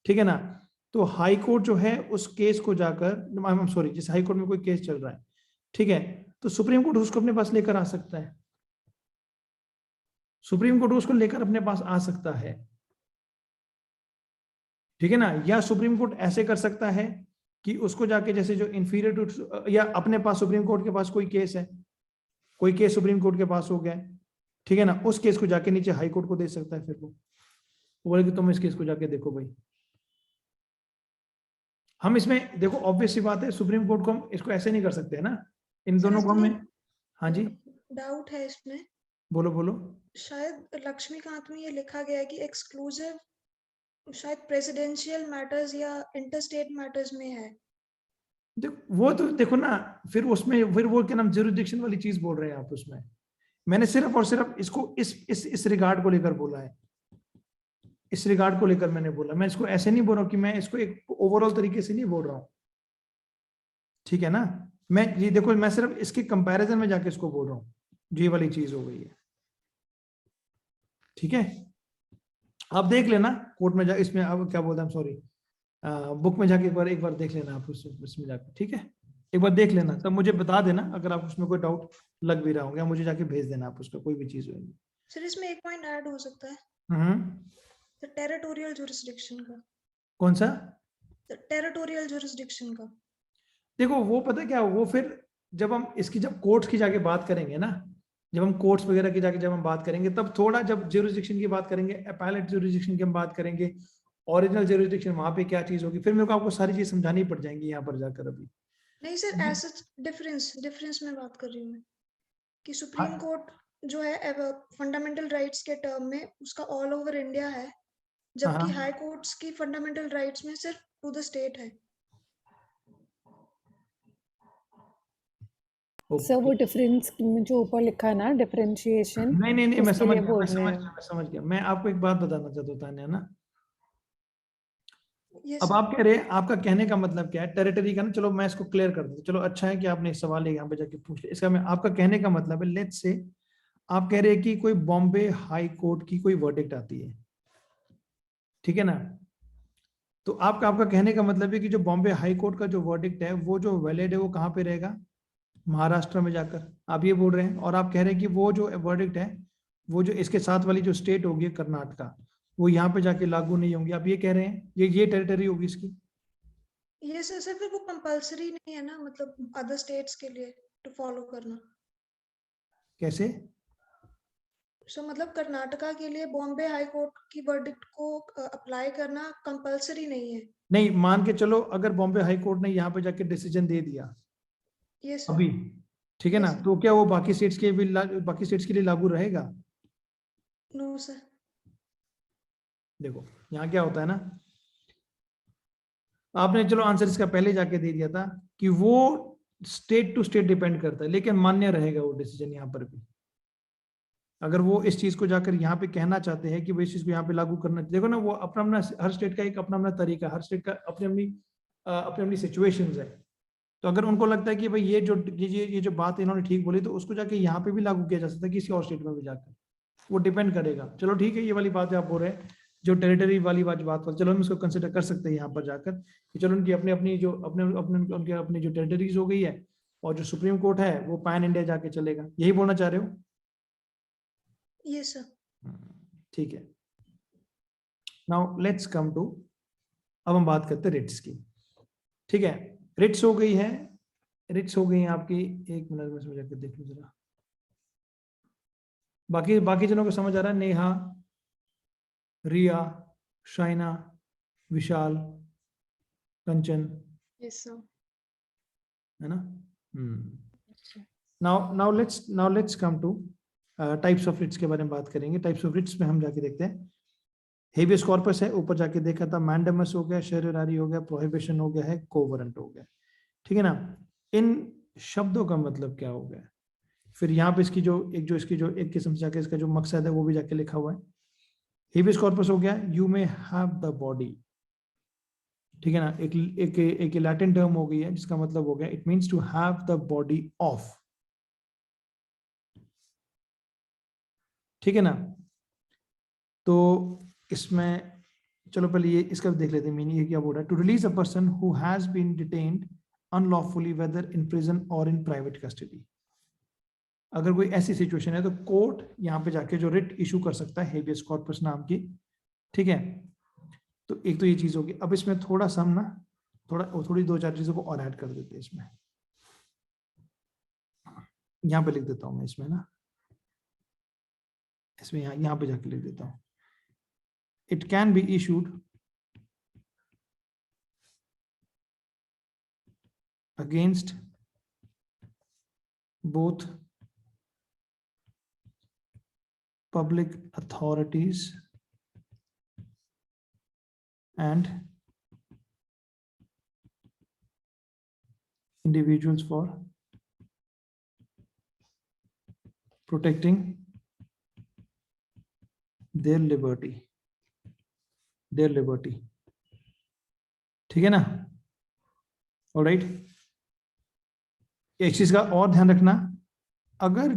ठीक है ना, तो हाई कोर्ट जो है उस केस को जाकर, सॉरी, जैसे हाई कोर्ट में कोई केस चल रहा है, ठीक है, तो सुप्रीम कोर्ट उसको अपने पास लेकर आ सकता है, सुप्रीम कोर्ट उसको लेकर अपने पास आ सकता है, ठीक है ना। या सुप्रीम कोर्ट ऐसे कर सकता है कि उसको जाके जैसे जो इंफीरियर टू, या अपने पास सुप्रीम कोर्ट के पास कोई केस है, कोई केस सुप्रीम कोर्ट के पास हो गया, ठीक है ना, उस केस को जाके नीचे हाई कोर्ट को दे सकता है। फिर वो बोले कि तुम इस केस को जाके देखो भाई। हम इसमें देखो ऑब्वियस सी बात है, सुप्रीम कोर्ट को हम इसको ऐसे नहीं कर सकते है ना, इन दोनों को हमें, हाँ जी डाउट है इसमें, बोलो बोलो। शायद लक्ष्मीकांत में ये लिखा गया है कि एक्सक्लूसिव शायद प्रेसिडेंशियल मैटर्स या इंटरस्टेट मैटर्स में है। वो तो देखो ना, फिर उसमें फिर वो क्या नाम ज्यूरिसडिक्शन वाली चीज बोल रहे हैं आप उसमें। मैंने सिर्फ और सिर्फ इसको इस रिगार्ड को लेकर बोला है, इस रिगार्ड को लेकर मैंने बोला। मैं इसको ऐसे नहीं बोल रहा हूँ कि मैं इसको एक ओवरऑल तरीके से नहीं बोल रहा हूँ, ठीक है ना। मैं ये देखो, मैं सिर्फ इसके कंपैरिजन में जाके इसको बोल रहा हूँ, जो ये वाली चीज हो गई है, ठीक है। आप देख लेना कोर्ट में जा, इसमें अब क्या बोलता है, सॉरी बुक में जाके एक बार देख लेना आप उसमें जाकर, ठीक है, एक बार देख लेना, तब मुझे बता देना अगर आप उसमें कोई डाउट लग भी रहा होगा, मुझे जाके भेज देना आप उसका कोई भी चीज होगी। सर इसमें एक पॉइंट ऐड हो सकता है, तो टेरिटोरियल जुरिसडिक्शन का। कौन सा? टेरिटोरियल जुरिसडिक्शन का। देखो वो पता क्या, वो फिर जब हम इसकी जब कोर्ट्स की जाके बात करेंगे ना, जब हम कोर्ट्स वगैरह की जाके जब हम बात करेंगे, तब थोड़ा जब ज्यूरिसडिक्शन की बात करेंगे, अपैलेट ज्यूरिसडिक्शन की हम बात करेंगे, ओरिजिनल ज्यूरिसडिक्शन वहां पे क्या चीज होगी, फिर मेरे को आपको सारी चीज समझानी पड़ जाएंगी यहाँ पर जाकर। अभी नहीं सर, ऐसा डिफरेंस में बात कर रही हूँ मैं, कि सुप्रीम कोर्ट जो है फंडामेंटल राइट्स के टर्म में उसका ऑल ओवर इंडिया है, जबकि हाई कोर्ट्स की फंडामेंटल राइट्स में सिर्फ टू द स्टेट है। सर वो डिफरेंस जो ऊपर लिखा है ना, डिफरेंशिएशन, नहीं मैं समझ गया, मैं समझ गया। मैं आपको एक बात बताना चाहता हूँ तान्या ना, yes, अब आप कह रहे हैं, आपका कहने का मतलब क्या है टेरिटरी का ना, चलो मैं इसको क्लियर कर दूं। चलो अच्छा है कि आपने इस सवाल यहाँ पे जाके पूछ लिया। इसका मैं, आपका कहने का मतलब है, लेट्स से आप कह रहे हैं कि कोई बॉम्बे हाई कोर्ट की कोई वर्डिक्ट आती है, ठीक है ना, तो आपका कहने का मतलब है कि जो बॉम्बे हाई कोर्ट का जो वर्डिक्ट है वो जो वैलिड है वो कहाँ पे रहेगा, महाराष्ट्र में जाकर आप ये बोल रहे हैं, और आप कह रहे हैं कि वो जो वर्डिक्ट है, वो जो इसके साथ वाली जो स्टेट होगी कर्नाटका, वो यहाँ पे जाके लागू नहीं होंगी, आप ये कह रहे हैं ये टेरिटरी होगी इसकी। ये सर फिर वो कंपलसरी नहीं है ना, मतलब अदर स्टेट्स के लिए टू फॉलो करना। कैसे? सो मतलब कर्नाटका के लिए बॉम्बे हाई कोर्ट की वर्डिक्ट को अप्लाई करना कंपलसरी नहीं है। नहीं, मान के चलो अगर बॉम्बे हाई कोर्ट ने यहाँ पे जाके डिसीजन दे दिया ये सर। अभी, ठीक है ना, Yes, sir. तो क्या वो बाकी स्टेट्स के भी बाकी स्टेट्स के लिए लागू रहेगा? No sir. देखो यहाँ क्या होता है ना, आपने चलो आंसर इसका पहले जाके दे दिया था कि वो स्टेट टू स्टेट डिपेंड करता है, लेकिन मान्य रहेगा वो डिसीजन यहाँ पर भी। अगर वो इस चीज को जाकर यहाँ पे कहना चाहते हैं कि वो इस चीज को यहाँ पे लागू करना, देखो ना, वो अपना अपना हर स्टेट का एक अपना अपना तरीका, हर स्टेट का अपनी अपनी सिचुएशंस है। तो अगर उनको लगता है कि भाई ये जो बात इन्होंने ठीक बोली, तो उसको जाके यहाँ पे भी लागू किया जा सकता है किसी और स्टेट में भी जाकर, वो डिपेंड करेगा। चलो ठीक है, ये वाली बात है, आप बोल रहे हैं जो टेरिटरी वाली बात, चलो हम इसको कंसिडर कर सकते हैं यहाँ पर जाकर कि चलो उनकी अपनी अपनी जो उनके अपनी जो टेरिटरीज हो गई है, और जो सुप्रीम कोर्ट है वो पैन इंडिया जाके चलेगा, यही बोलना चाह रहे हो? Yes sir. ठीक है, नाउ लेट्स कम टू, अब हम बात करते हैं रिट्स की। ठीक है, रिट्स हो गई है, रिट्स हो गई है आपकी, एक मिनट में समझ जाकर देख लो जरा, बाकी जनों को समझ आ रहा है? Neha, Riya, Shaina, Vishal, Kanchan, yes sir. है ना? Now let's come to types of writs के बारे में बात करेंगे। टाइप्स ऑफ रिट्स में हम जाके देखते हैं, हेबियस कॉर्पस है, ऊपर जाके देखा था, मैंडेमस हो गया, शर्रिरारी हो गया, प्रोहिबिशन हो गया है, कोवरेंट हो गया। ठीक है ना? इन शब्दों का मतलब क्या हो गया, फिर यहाँ पे इसकी जो एक किस्म से जाके इसका जो मकसद है वो भी जाके लिखा हुआ है। हेबियस कॉर्पस हो गया, you may have the body. ठीक है ना? एक लैटिन टर्म हो गई है जिसका मतलब हो गया it means to have the body of. ठीक है ना? तो इसमें चलो पहले ये इसका देख लेते हैं मीनिंग, ये क्या बोल रहा है। To release a person who has been detained unlawfully whether in prison और इन प्राइवेट कस्टडी। अगर कोई ऐसी सिचुएशन है तो कोर्ट यहाँ पे जाके जो रिट इशू कर सकता है हेबियस कॉर्पस नाम की। ठीक है, तो एक तो ये चीज होगी। अब इसमें थोड़ा सा हम ना थोड़ी दो चार चीजों को और ऐड कर देते हैं इसमें, यहाँ पे लिख देता हूँ मैं इसमें ना, इसमें यहाँ पे जाके लिख देता हूँ, it can be issued against both public authorities and individuals for protecting their liberty. ठीक है ना? ऑलराइट, एक चीज का और ध्यान रखना, अगर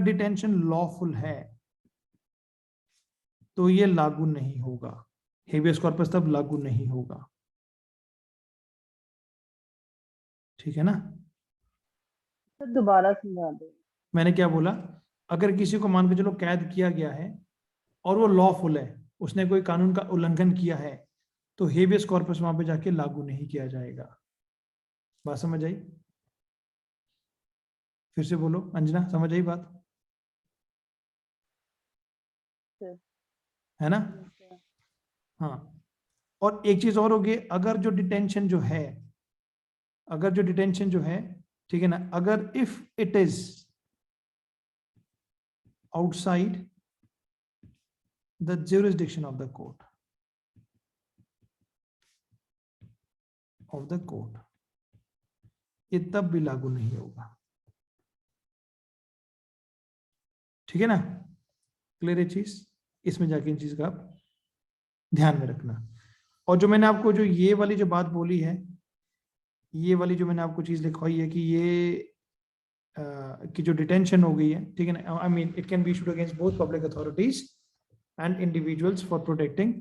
डिटेंशन लॉफुल है तो ये लागू नहीं होगा, हेबियस कॉर्पस तब लागू नहीं होगा। ठीक है ना? दोबारा समझा दो। मैंने क्या बोला, अगर किसी को मान के चलो कैद किया गया है और वो लॉफुल है, उसने कोई कानून का उल्लंघन किया है, तो हेबियस कॉर्पस वहां पे जाके लागू नहीं किया जाएगा। बात समझ आई? फिर से बोलो अंजना, समझ आई बात? है ना? हाँ, और एक चीज और होगी, अगर जो डिटेंशन जो है, ठीक है ना, अगर if it is outside the jurisdiction of the court, ये तब भी लागू नहीं होगा। ठीक है ना? क्लियर है चीज? इसमें जाके इन चीज का आप ध्यान में रखना। और जो मैंने आपको जो ये वाली जो बात बोली है, ये वाली जो मैंने आपको चीज लिखवाई है कि ये कि जो डिटेंशन हो गई है, ठीक है ना, I mean it can be issued against both public authorities and individuals for protecting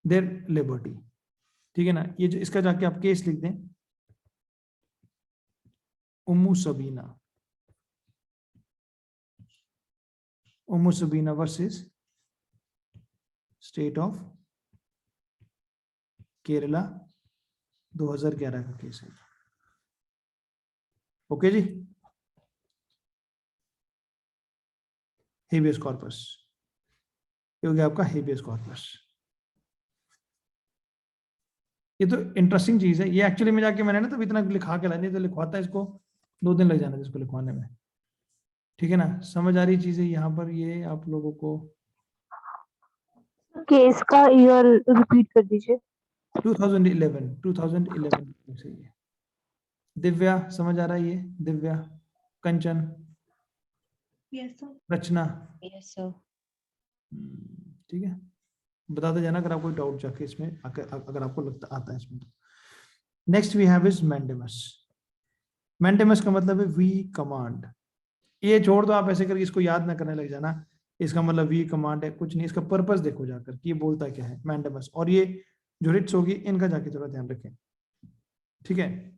there liberty. ठीक है ना? ये जो इसका जाके आप केस लिख दें Ummu Sabina versus state of Kerala, 2011 का केस है। ओके जी, हेबियस कॉर्पस, ये हो गया आपका हेबियस कॉर्पस। ये तो इंटरेस्टिंग चीज है, ये एक्चुअली में जाके मैंने ना तो इतना लिखा के लानी, तो लिखवाता इसको 2 दिन लग जाना इसको लिखवाने में, ठीक है ना। समझ आ रही चीजें यहाँ पर, ये आप लोगों को केस का ईयर रिपीट कर दीजिए। 2011 से ये। दिव्या समझ आ रहा है ये? दिव्या, कंचन, यस सर। रचना, यस सर। ठीक है, बताते जाना अगर आपको डाउट जाके इसमें अगर आपको लगता आता है इसमें। Next we have is mandamus. Mandamus का मतलब है वी कमांड। ये छोड़ दो आप, ऐसे करके इसको याद ना करने लग जाना, इसका मतलब वी कमांड है, कुछ नहीं, इसका पर्पस देखो जाकर कि ये बोलता क्या है मैंडेमस। और ये जो रिट्स होगी इनका जाके थोड़ा ध्यान रखें, ठीक है।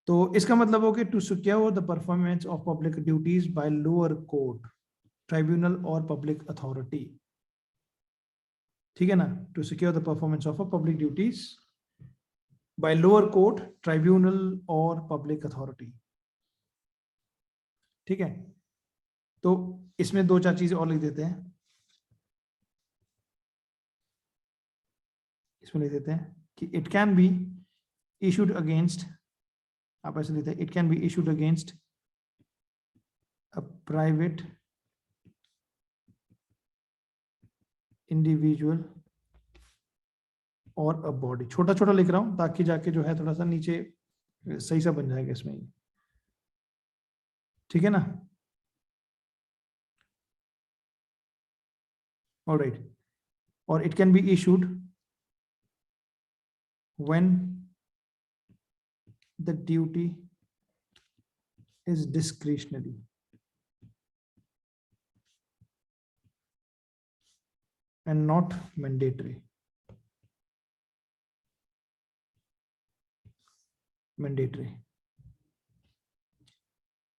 तो इसका मतलब हो कि to secure the performance of public duties by lower court, tribunal और पब्लिक अथॉरिटी, ठीक है ना। To secure the performance of a public duties by lower court, tribunal और पब्लिक अथॉरिटी, ठीक है। तो इसमें 2-4 चीजें और लिख देते हैं, इसमें लिख देते हैं कि it can be issued against, आप ऐसे लिखते हैं, it can be issued against a private individual और अ बॉडी। छोटा छोटा लिख रहा हूं ताकि जाके जो है थोड़ा सा नीचे सही सा बन जाएगा इसमें, ठीक है ना। ऑलराइट, और it can be issued when the duty is discretionary and not mandatory. Mandatory,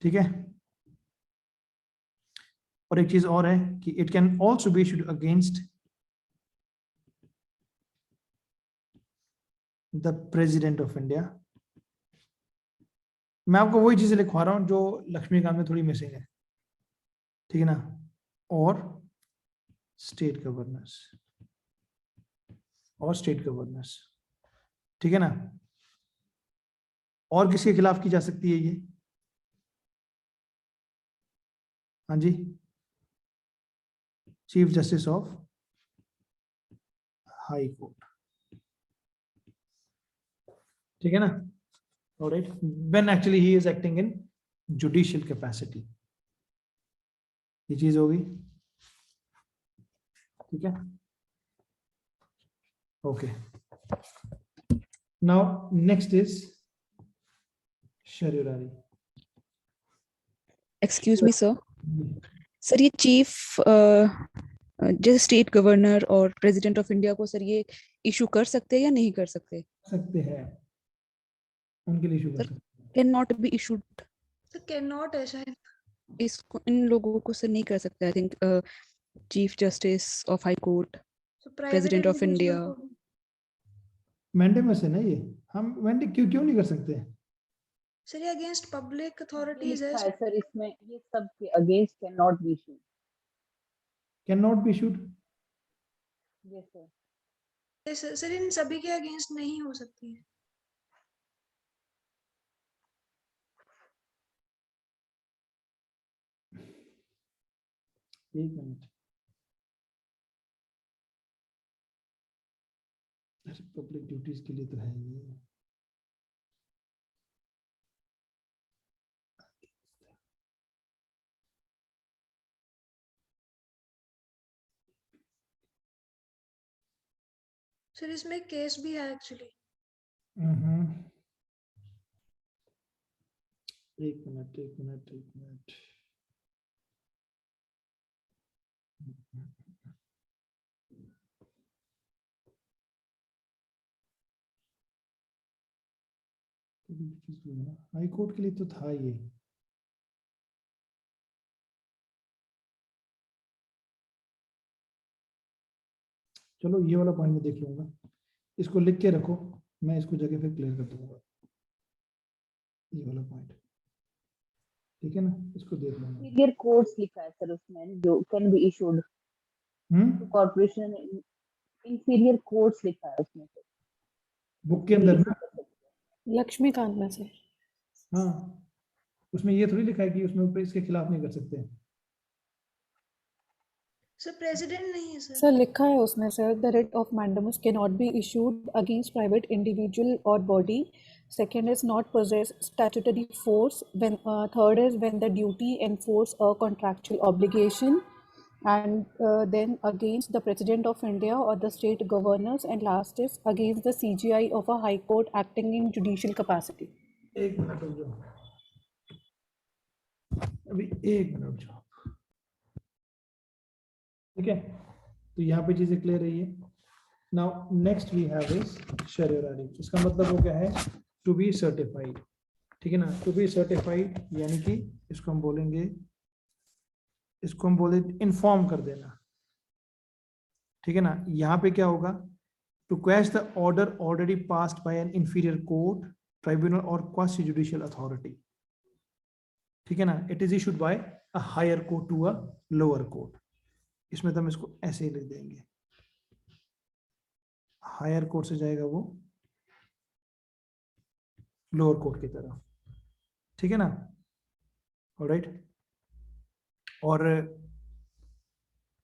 ठीक है। और एक चीज और है कि it can also be issued against the president of India. मैं आपको वही चीजें लिखवा रहा हूं जो लक्ष्मीकांत में थोड़ी मिसिंग है, ठीक है ना। और स्टेट गवर्नर्स, और स्टेट गवर्नर्स, ठीक है ना। और किसके खिलाफ की जा सकती है ये? हाँ जी, chief justice of high court, ठीक है ना। Alright, when actually he is acting in judicial capacity, ये चीज होगी, ठीक है। Okay, now next is certiorari. Excuse me sir, sir ये चीफ जैसे स्टेट गवर्नर और प्रेसिडेंट ऑफ इंडिया को सर ये इशू कर सकते हैं या नहीं कर सकते? सकते हैं, उनके लिए इशू कर सर सकते हैं। कैन नॉट बी इशूड, तो कैन नॉट है शायद, इसको इन लोगों को सर नहीं कर सकते। I think chief justice of high court, तो private president of India. Individual को मैंडेमस है ना ये, हम मैंडे क्यों क्यों नहीं कर सकते? सर ये अगेंस्ट पब्लिक ये अथॉरिटीज है। लिखा है सर इसमें, ये सब के against can not be issued. Can not be issued, yes sir. Sir इन सभी के अगेंस्ट नहीं हो सकती है। एक मिनट, पब्लिक ड्यूटीज के लिए तो है ये। सर इसमें एक केस भी है एक्चुअली। एक मिनट एक मिनट एक मिनट, हाई कोर्ट के लिए तो था ये, चलो ये वाला पॉइंट में देख लूंगा, इसको लिख के रखो, मैं इसको जगह फिर क्लियर कर दूंगा, ये वाला पॉइंट, ठीक है ना, इसको देख लूंगा। इंफीरियर कोड्स लिखा है सर उसमें जो can be issued to corporation, inferior courts लिखा है उसमें से, बुक के अंदर ना, लक्ष्मीकांत में से। हाँ उसमें ये थोड़ी लिखा है कि उसमें ऊपर इसके खिलाफ नहीं कर सकते। सर प्रेसिडेंट नहीं है सर। सर लिखा है उसमें sir, the writ of mandamus can not be issued against private individual और body, second is not possess statutory force, when third is when the duty enforce a contractual obligation, and then against the president of India or the state governors, and last is against the CGI of a high court acting in judicial capacity. एक minute रुक जाओ, अभी एक minute रुक जाओ, ठीक है, तो यहाँ पे चीजें क्लियर रही है। Now next we have is certiorari, इसका मतलब वो क्या है, टू बी सर्टिफाइड, ठीक है ना, टू बी सर्टिफाइड यानी कि इसको हम बोलेंगे, इसको हम बोले इन्फॉर्म कर देना, ठीक है ना। यहाँ पे क्या होगा, to quash the order already passed by an inferior court, tribunal और क्वासी जुडिशियल अथॉरिटी, ठीक है ना, it is issued by a higher court to a lower court, इसमें तो हम इसको ऐसे ही लिख देंगे, हायर कोर्ट से जाएगा वो लोअर कोर्ट की तरफ, ठीक है ना, ऑलराइट। और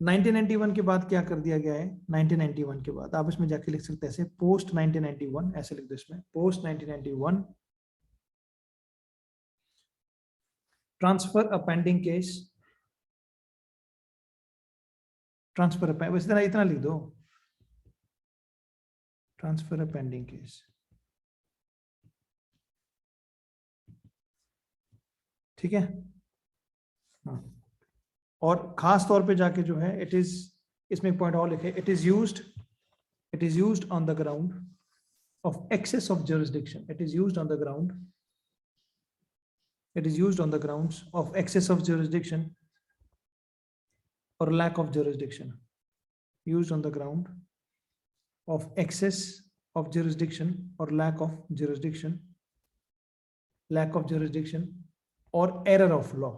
1991 के बाद क्या कर दिया गया है, 1991 के बाद आप इसमें जाके लिख सकते हैं ऐसे, पोस्ट 1991 ऐसे लिख दो इसमें, post 1991 transfer a pending case, transfer बस इतना लिख दो, ट्रांसफर अ पेंडिंग केस, ठीक है। हाँ, और खास तौर पे जाके जो है इट इज, इसमें एक पॉइंट और लिखे, it is used on the ground of excess of jurisdiction, it is used on the ground, it is used on the grounds of excess of jurisdiction or lack of jurisdiction, used on the ground of excess of jurisdiction or lack of jurisdiction, or error of law,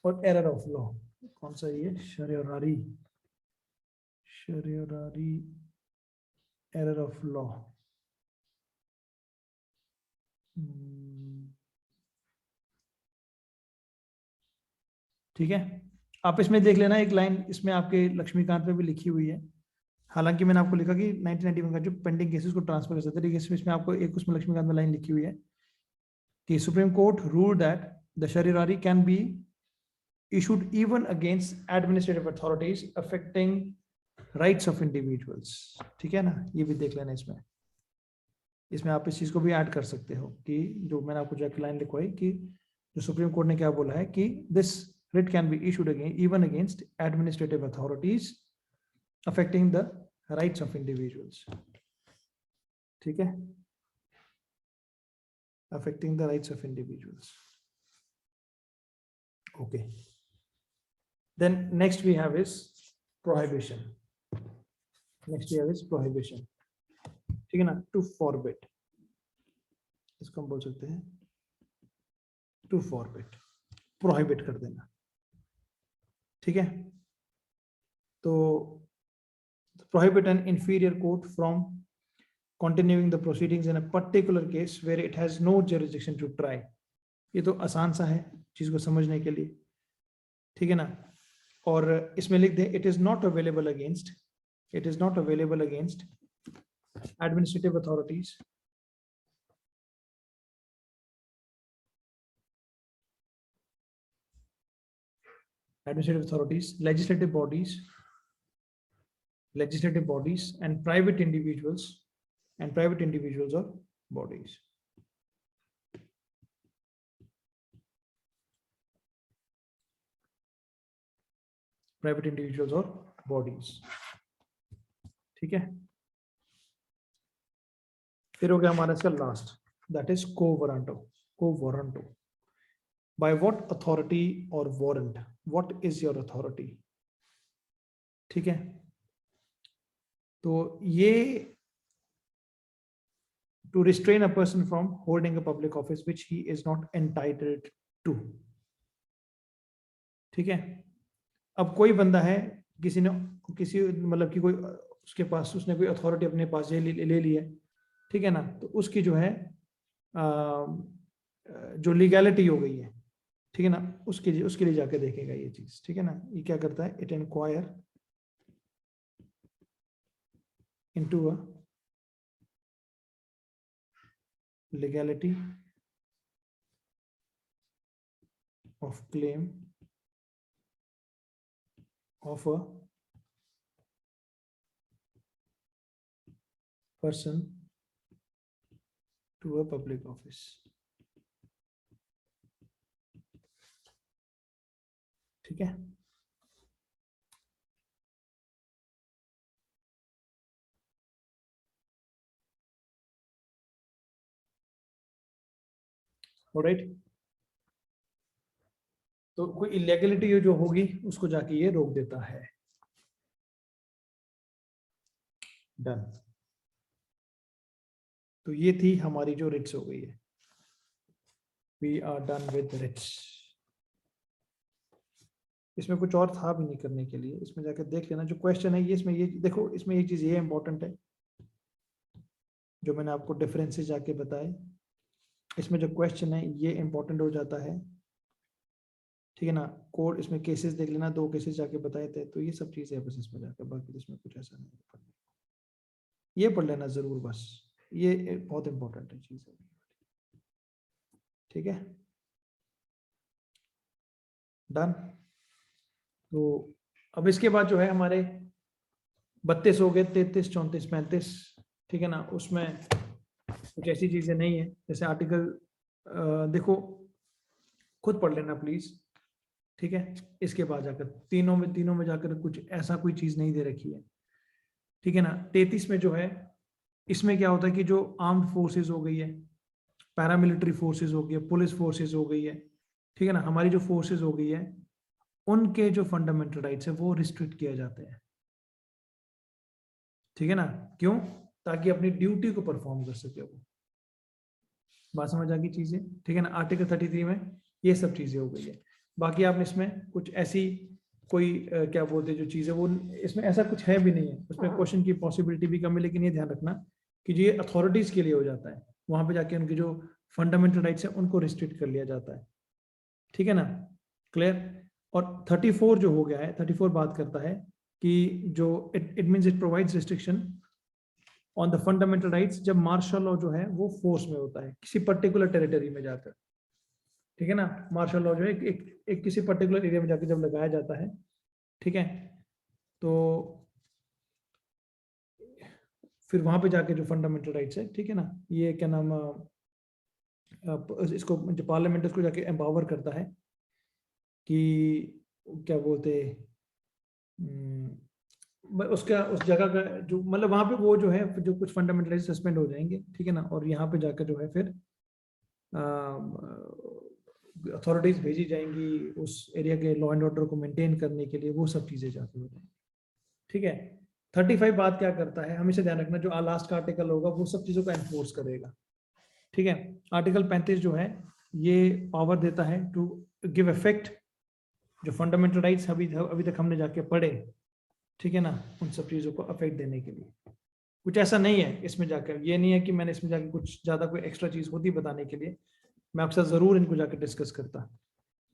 कौन सा ये, शरीरारी error of law, ठीक है। आप इसमें देख लेना, एक लाइन इसमें आपके लक्ष्मीकांत में भी लिखी हुई है, हालांकि मैंने आपको लिखा कि 1991 का जो पेंडिंग केसेस को ट्रांसफर कर सकते हैं, लेकिन इसमें आपको एक उसमें लक्ष्मीकांत में लाइन लिखी हुई है कि supreme court rule that the certiorari can be issued even against administrative authorities affecting rights of individuals, ठीक है ना, ये भी देख लेना इसमें आप इस चीज को भी ऐड कर सकते हो कि जो मैंने आपको जो लाइन लिखवाई कि जो सुप्रीम कोर्ट ने क्या बोला है कि this writ can be issued again even against administrative authorities affecting the rights of individuals, ठीक है, affecting the rights of individuals, okay. Then next we have is prohibition, ठीक है ना, to forbid, इसको हम बोल सकते हैं to forbid, prohibit कर देना, ठीक है। तो prohibit an inferior court from continuing the proceedings in a particular case where it has no jurisdiction to try, ये तो आसान सा है चीज को समझने के लिए, ठीक है ना। और इसमें लिख दे it is not available against administrative authorities, legislative bodies and private individuals or bodies, ठीक है। फिर हो गया हमारा इसका last, that is quo warranto. Quo warranto, by what authority or warrant, what is your authority. ठीक है, तो ये to restrain a person from holding a public office which he is not entitled to। ठीक है, अब कोई बंदा है, किसी ने किसी मतलब कि कोई उसके पास उसने कोई अथॉरिटी अपने पास ले ली है, ठीक है ना, तो उसकी जो है जो लीगैलिटी हो गई है, ठीक है ना, उसके लिए जाके देखेगा ये चीज। ठीक है ना, ये क्या करता है, it inquire into a legality of claim of a person to a public office। ठीक है, ऑलराइट। तो कोई इलीगलिटी जो होगी उसको जाके ये रोक देता है। डन। तो ये थी हमारी जो रिट्स हो गई है, we are done with writs. इसमें कुछ और था भी नहीं करने के लिए, इसमें जाकर देख लेना जो क्वेश्चन है ये, इसमें ये देखो, इसमें एक चीज ये इंपॉर्टेंट है जो मैंने आपको डिफरेंसेस जाके बताए, इसमें जो क्वेश्चन है ये इंपॉर्टेंट हो जाता है। ठीक है ना, कोड इसमें केसेस देख लेना, 2 केसेस जाके बताए थे, तो ये सब चीजें है बस इसमें जाकर, बाकी इसमें कुछ ऐसा नहीं है। ये पढ़ लेना जरूर, बस ये बहुत इंपॉर्टेंट है चीज है। ठीक है, डन। तो अब इसके बाद जो है हमारे 32 हो गए, 33, 34, 35। ठीक है ना, उसमें कुछ ऐसी चीजें नहीं है, जैसे आर्टिकल देखो खुद पढ़ लेना प्लीज। ठीक है, इसके बाद जाकर तीनों में जाकर कुछ ऐसा कोई चीज नहीं दे रखी है। ठीक है ना, 33 में जो है, इसमें क्या होता है कि जो आर्म्ड फोर्सेस हो गई है, पैरामिलिट्री फोर्सेस हो गई है, पुलिस फोर्सेस हो गई है, ठीक है ना, हमारी जो फोर्सेस हो गई है, उनके जो फंडामेंटल राइट्स है वो रिस्ट्रिक्ट किए जाते हैं। ठीक है ना, क्यों? ताकि अपनी ड्यूटी को परफॉर्म कर सके वो। बात समझ आ गई चीजें? ठीक है ना, आर्टिकल 33 में ये सब चीजें हो गई है। बाकी आपने इसमें कुछ ऐसी कोई क्या बोलते जो चीज़ है वो इसमें ऐसा कुछ है भी नहीं है, उसमें क्वेश्चन की पॉसिबिलिटी भी कम है, लेकिन ये ध्यान रखना कि ये अथॉरिटीज के लिए हो जाता है, वहां पे जाके उनकी जो फंडामेंटल राइट्स है उनको रिस्ट्रिक्ट कर लिया जाता है। ठीक है ना, क्लियर? और 34 जो हो गया है, 34 बात करता है कि जो it means it provides restriction on the fundamental rights जब मार्शल लॉ जो है वो फोर्स में होता है किसी पर्टिकुलर टेरिटरी में जाकर। ठीक है ना, मार्शल लॉ जो है एक किसी पर्टिकुलर एरिया में जाकर जब लगाया जाता है, ठीक है, तो फिर वहां पे जाके जो फंडामेंटल राइट्स है, ठीक है ना, ये क्या नाम इसको जो पार्लियामेंट इसको जाके एम्पावर करता है कि क्या बोलते उसका उस जगह का जो मतलब वहां पे वो जो है जो कुछ फंडामेंटल राइट्स सस्पेंड हो जाएंगे। ठीक है ना, और यहाँ पे जाकर जो है फिर अथॉरिटीज भेजी जाएंगी उस एरिया के लॉ एंड ऑर्डर को मेंटेन करने के लिए, वो सब चीजें जाती हो जाएंगी। ठीक है, 35 बात क्या करता है, हमेशा ध्यान रखना, जो लास्ट का आर्टिकल होगा वो सब चीजों को एनफोर्स करेगा। ठीक है, आर्टिकल 35 जो है ये पावर देता है टू गिव इफेक्ट जो फंडामेंटल राइट्स अभी तक हमने जाके पढ़े, ठीक है ना, उन सब चीजों को अफेक्ट देने के लिए। कुछ ऐसा नहीं है इसमें जाकर, ये नहीं है कि मैंने इसमें जाकर कुछ ज्यादा कोई एक्स्ट्रा चीज होती बताने के लिए, मैं आपके साथ जरूर इनको जाकर डिस्कस करता।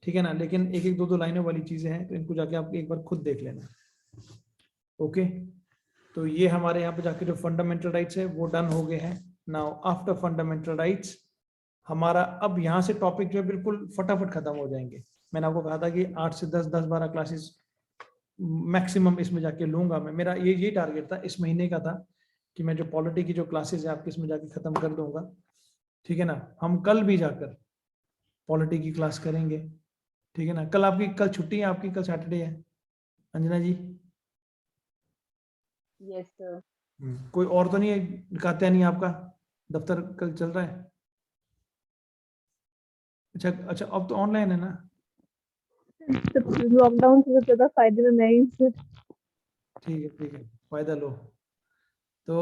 ठीक है ना, लेकिन एक एक दो लाइनों वाली चीजें हैं तो इनको जाके आप एक बार खुद देख लेना। ओके, तो ये हमारे यहाँ पे जाके जो फंडामेंटल राइट्स है वो डन हो गए हैं। नाउ आफ्टर फंडामेंटल राइट्स हमारा अब यहाँ से टॉपिक जो है बिल्कुल फटाफट खत्म हो जाएंगे। मैंने आपको कहा था कि 8 से 10-12 क्लासेस मैक्सिमम इसमें जाके लूंगा मैं, मेरा ये टारगेट था इस महीने का था कि मैं जो पॉलिटी की जो क्लासेस है आपकी इसमें जाके खत्म कर दूंगा। ठीक है ना, हम कल भी जाकर पॉलिटी की क्लास करेंगे। ठीक है ना, कल छुट्टी है आपकी, कल सैटरडे है अंजना जी? Yes sir. कोई और तो नहीं है, कात्या नहीं आपका? दफ्तर कल चल रहा है? अच्छा अच्छा, अब तो ऑनलाइन है ना? लॉकडाउन से ज्यादा फायदे में मैं ही हूँ। ठीक है फायदा लो। तो